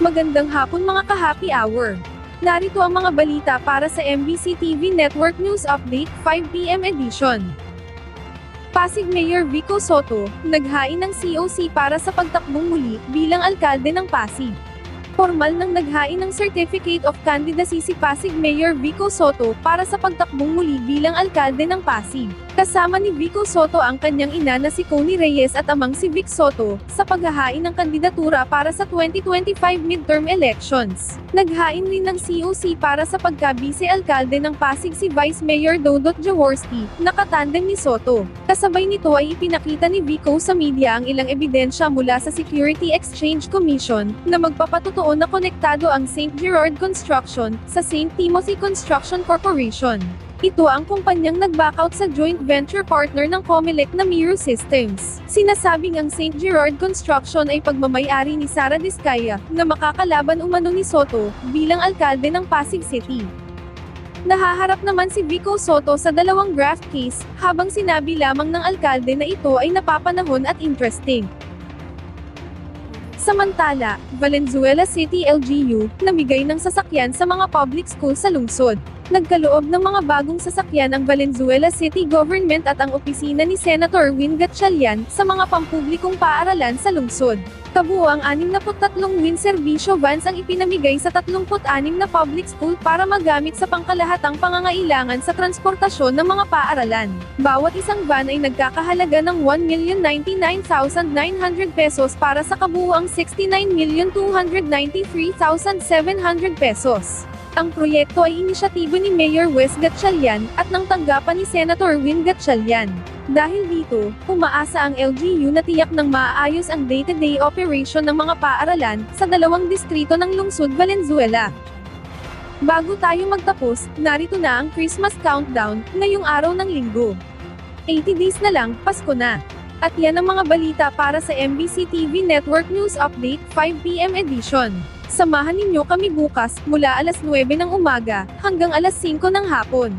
Magandang hapon mga ka-happy hour. Narito ang mga balita para sa MBC TV Network News Update 5 PM edition. Pasig Mayor Vico Soto, naghain ng COC para sa pagtakbong muli bilang alkalde ng Pasig. Formal nang naghain ng Certificate of Candidacy si Pasig Mayor Vico Soto para sa pagtakbong muli bilang alkalde ng Pasig. Kasama ni Vico Soto ang kanyang ina na si Connie Reyes at amang si Vic Soto, sa paghahain ng kandidatura para sa 2025 midterm elections. Naghain rin ng COC para sa pagka-vice-alkalde ng Pasig si Vice Mayor Dodot Jaworski, nakatandem ni Soto. Kasabay nito ay ipinakita ni Vico sa media ang ilang ebidensya mula sa Security Exchange Commission, na magpapatotoo na konektado ang St. Gerard Construction sa St. Timothy Construction Corporation. Ito ang kumpanyang nag-backout sa joint venture partner ng Comelec na Miro Systems. Sinasabing ang St. Gerard Construction ay pagmamay-ari ni Sara Diskaya, na makakalaban umano ni Soto, bilang alkalde ng Pasig City. Nahaharap naman si Vico Soto sa dalawang graft case, habang sinabi lamang ng alkalde na ito ay napapanahon at interesting. Samantala, Valenzuela City LGU, namigay ng sasakyan sa mga public school sa lungsod. Nagkaloob ng mga bagong sasakyan ang Valenzuela City Government at ang opisina ni Senator Win Gatchalian sa mga pampublikong paaralan sa lungsod. Kabuuang 63 Win Servisyo vans ang ipinamigay sa 36 na public school para magamit sa pangkalahatang pangangailangan sa transportasyon ng mga paaralan. Bawat isang van ay nagkakahalaga ng 1,099,900 pesos para sa kabuuang 69,293,700 pesos. Ang proyekto ay inisyatibo ni Mayor Wes Gatchalian, at nang tanggapan ni Senator Win Gatchalian. Dahil dito, umaasa ang LGU na tiyak ng maayos ang day-to-day operation ng mga paaralan, sa dalawang distrito ng lungsod Valenzuela. Bago tayo magtapos, narito na ang Christmas countdown, ngayong araw ng linggo. 80 days na lang, Pasko na. At yan ang mga balita para sa MBC TV Network News Update 5 PM edition. Samahan ninyo kami bukas, mula alas 9 ng umaga, hanggang alas 5 ng hapon.